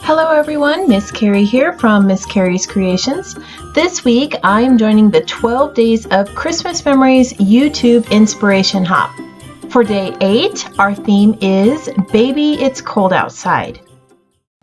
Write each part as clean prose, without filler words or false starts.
Hello everyone, Miss Carrie here from Miss Carrie's Creations. This week I am joining the 12 Days of Christmas Memories YouTube Inspiration Hop. For day 8, our theme is Baby It's Cold Outside.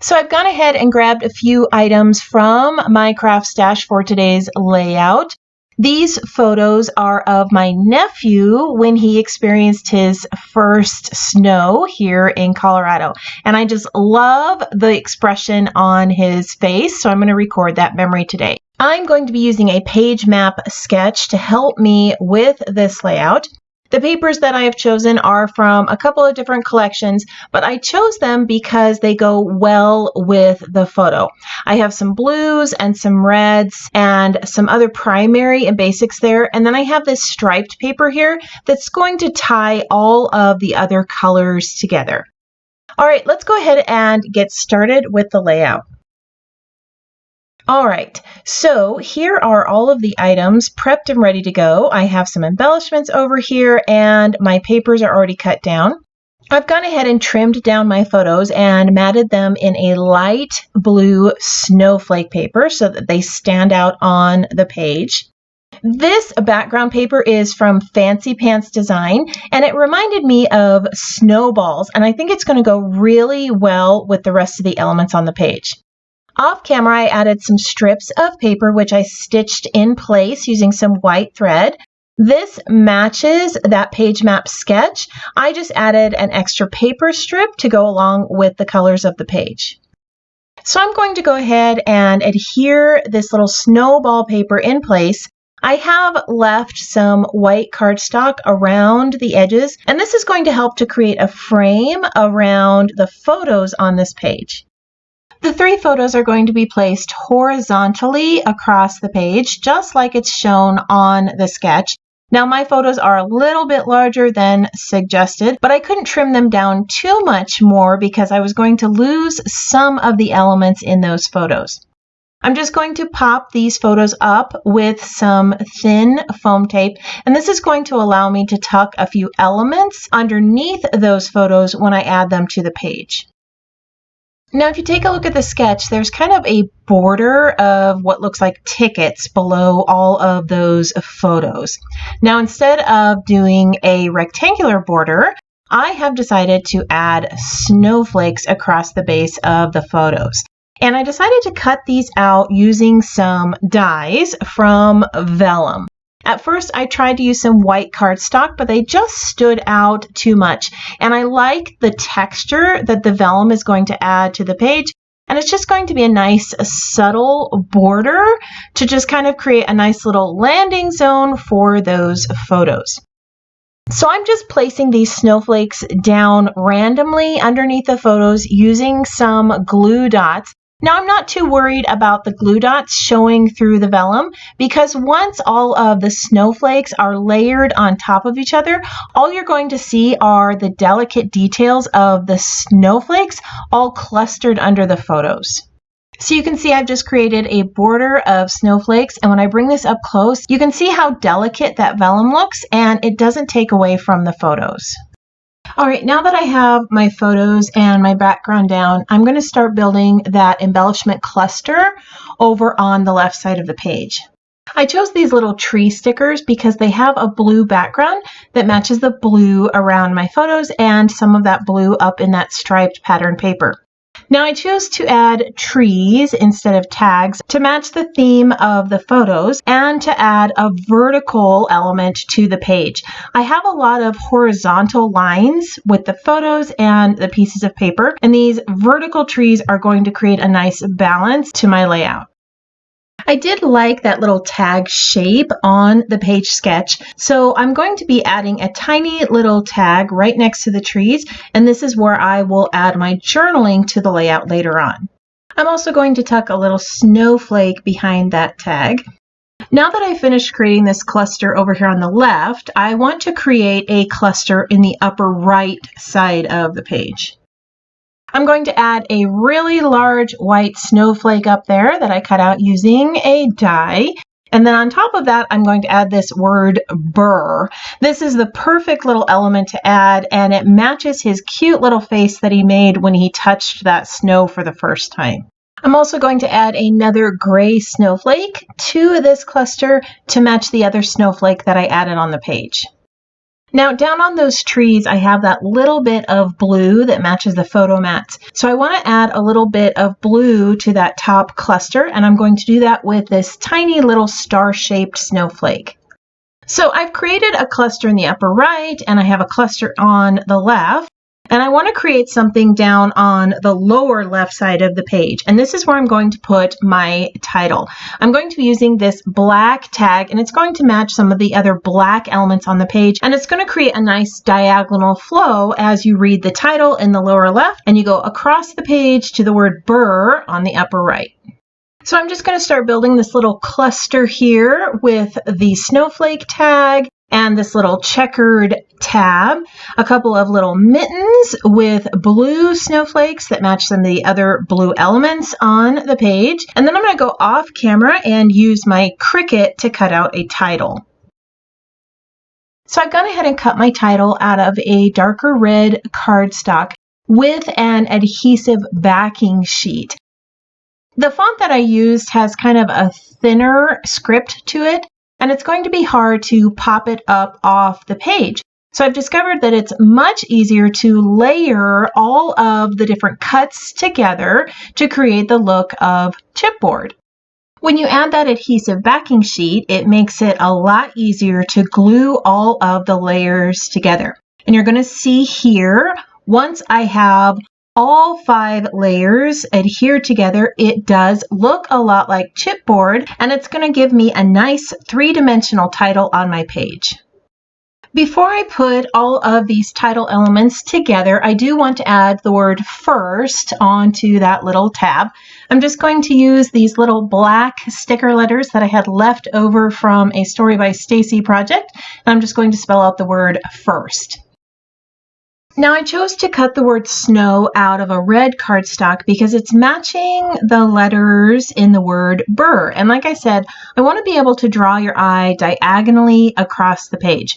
So I've gone ahead and grabbed a few items from my craft stash for today's layout. These photos are of my nephew when he experienced his first snow here in Colorado. And I just love the expression on his face, so I'm going to record that memory today. I'm going to be using a page map sketch to help me with this layout. The papers that I have chosen are from a couple of different collections, but I chose them because they go well with the photo. I have some blues and some reds and some other primary and basics there, and then I have this striped paper here that's going to tie all of the other colors together. All right, let's go ahead and get started with the layout. All right, so here are all of the items prepped and ready to go. I have some embellishments over here and my papers are already cut down. I've gone ahead and trimmed down my photos and matted them in a light blue snowflake paper so that they stand out on the page. This background paper is from Fancy Pants Design, and it reminded me of snowballs, and I think it's going to go really well with the rest of the elements on the page. Off camera, I added some strips of paper which I stitched in place using some white thread. This matches that page map sketch. I just added an extra paper strip to go along with the colors of the page. So I'm going to go ahead and adhere this little snowball paper in place. I have left some white cardstock around the edges, and this is going to help to create a frame around the photos on this page. The 3 photos are going to be placed horizontally across the page, just like it's shown on the sketch. Now, my photos are a little bit larger than suggested, but I couldn't trim them down too much more because I was going to lose some of the elements in those photos. I'm just going to pop these photos up with some thin foam tape, and this is going to allow me to tuck a few elements underneath those photos when I add them to the page. Now, if you take a look at the sketch, there's kind of a border of what looks like tickets below all of those photos. Now, instead of doing a rectangular border, I have decided to add snowflakes across the base of the photos. And I decided to cut these out using some dies from vellum. At first, I tried to use some white cardstock, but they just stood out too much. And I like the texture that the vellum is going to add to the page. And it's just going to be a nice, subtle border to just kind of create a nice little landing zone for those photos. So I'm just placing these snowflakes down randomly underneath the photos using some glue dots. Now, I'm not too worried about the glue dots showing through the vellum because once all of the snowflakes are layered on top of each other, all you're going to see are the delicate details of the snowflakes all clustered under the photos. So you can see I've just created a border of snowflakes, and when I bring this up close, you can see how delicate that vellum looks, and it doesn't take away from the photos. All right, now that I have my photos and my background down, I'm going to start building that embellishment cluster over on the left side of the page. I chose these little tree stickers because they have a blue background that matches the blue around my photos and some of that blue up in that striped pattern paper. Now I chose to add trees instead of tags to match the theme of the photos and to add a vertical element to the page. I have a lot of horizontal lines with the photos and the pieces of paper, and these vertical trees are going to create a nice balance to my layout. I did like that little tag shape on the page sketch, so I'm going to be adding a tiny little tag right next to the trees, and this is where I will add my journaling to the layout later on. I'm also going to tuck a little snowflake behind that tag. Now that I've finished creating this cluster over here on the left, I want to create a cluster in the upper right side of the page. I'm going to add a really large white snowflake up there that I cut out using a die. And then on top of that, I'm going to add this word burr. This is the perfect little element to add, and it matches his cute little face that he made when he touched that snow for the first time. I'm also going to add another gray snowflake to this cluster to match the other snowflake that I added on the page. Now down on those trees, I have that little bit of blue that matches the photo mats. So I want to add a little bit of blue to that top cluster, and I'm going to do that with this tiny little star-shaped snowflake. So I've created a cluster in the upper right, and I have a cluster on the left. And I want to create something down on the lower left side of the page. And this is where I'm going to put my title. I'm going to be using this black tag, and it's going to match some of the other black elements on the page. And it's going to create a nice diagonal flow as you read the title in the lower left, and you go across the page to the word burr on the upper right. So I'm just going to start building this little cluster here with the snowflake tag and this little checkered tab, a couple of little mittens with blue snowflakes that match some of the other blue elements on the page. And then I'm going to go off camera and use my Cricut to cut out a title. So I've gone ahead and cut my title out of a darker red cardstock with an adhesive backing sheet. The font that I used has kind of a thinner script to it, and it's going to be hard to pop it up off the page. So I've discovered that it's much easier to layer all of the different cuts together to create the look of chipboard. When you add that adhesive backing sheet, it makes it a lot easier to glue all of the layers together. And you're going to see here, once I have all 5 layers adhered together, it does look a lot like chipboard, and it's going to give me a nice 3-dimensional title on my page. Before I put all of these title elements together, I do want to add the word first onto that little tab. I'm just going to use these little black sticker letters that I had left over from a Story by Stacy project, and I'm just going to spell out the word first. Now I chose to cut the word snow out of a red cardstock because it's matching the letters in the word burr. And like I said, I want to be able to draw your eye diagonally across the page.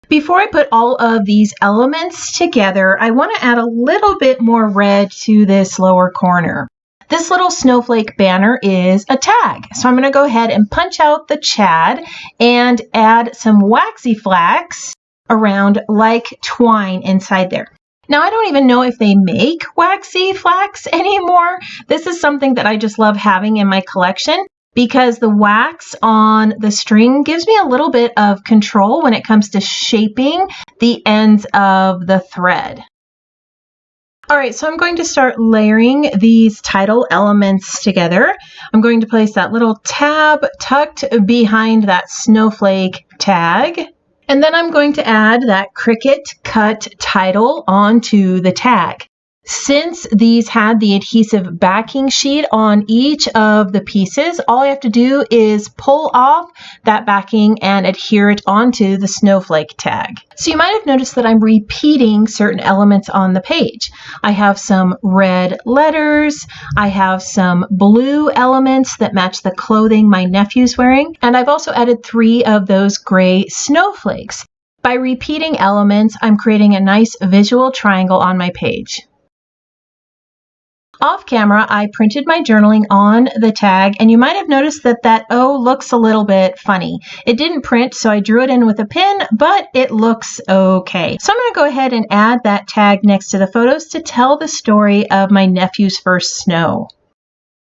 Before I put all of these elements together, I want to add a little bit more red to this lower corner. This little snowflake banner is a tag. So I'm going to go ahead and punch out the Chad and add some waxy flax around like twine inside there. Now, I don't even know if they make waxy flax anymore. This is something that I just love having in my collection because the wax on the string gives me a little bit of control when it comes to shaping the ends of the thread. All right, so I'm going to start layering these title elements together. I'm going to place that little tab tucked behind that snowflake tag. And then I'm going to add that Cricut cut title onto the tag. Since these had the adhesive backing sheet on each of the pieces, all I have to do is pull off that backing and adhere it onto the snowflake tag. So you might have noticed that I'm repeating certain elements on the page. I have some red letters, I have some blue elements that match the clothing my nephew's wearing, and I've also added 3 of those gray snowflakes. By repeating elements, I'm creating a nice visual triangle on my page. Off camera, I printed my journaling on the tag, and you might have noticed that that O looks a little bit funny. It didn't print, so I drew it in with a pen, but it looks okay. So I'm going to go ahead and add that tag next to the photos to tell the story of my nephew's first snow.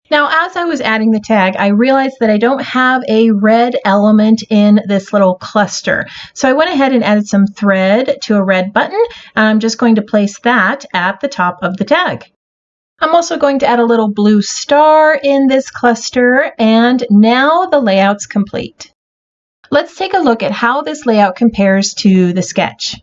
Now, as I was adding the tag, I realized that I don't have a red element in this little cluster. So I went ahead and added some thread to a red button, and I'm just going to place that at the top of the tag. I'm also going to add a little blue star in this cluster, and now the layout's complete. Let's take a look at how this layout compares to the sketch.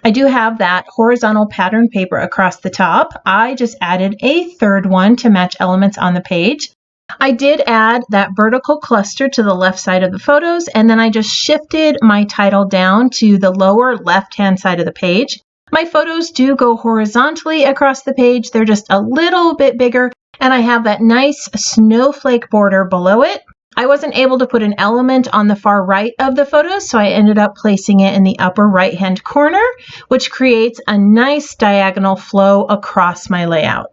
I do have that horizontal pattern paper across the top. I just added a third one to match elements on the page. I did add that vertical cluster to the left side of the photos, and then I just shifted my title down to the lower left-hand side of the page. My photos do go horizontally across the page. They're just a little bit bigger, and I have that nice snowflake border below it. I wasn't able to put an element on the far right of the photo, so I ended up placing it in the upper right-hand corner, which creates a nice diagonal flow across my layout.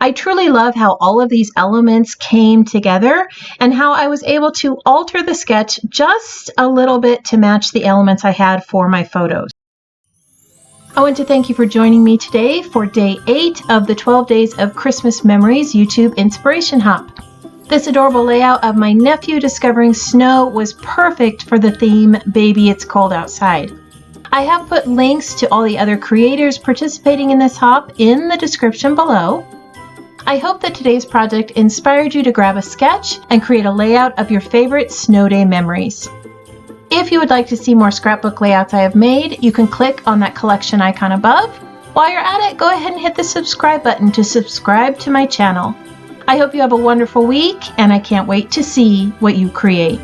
I truly love how all of these elements came together and how I was able to alter the sketch just a little bit to match the elements I had for my photos. I want to thank you for joining me today for day 8 of the 12 Days of Christmas Memories YouTube Inspiration Hop. This adorable layout of my nephew discovering snow was perfect for the theme, Baby It's Cold Outside. I have put links to all the other creators participating in this hop in the description below. I hope that today's project inspired you to grab a sketch and create a layout of your favorite snow day memories. If you would like to see more scrapbook layouts I have made, you can click on that collection icon above. While you're at it, go ahead and hit the subscribe button to subscribe to my channel. I hope you have a wonderful week, and I can't wait to see what you create.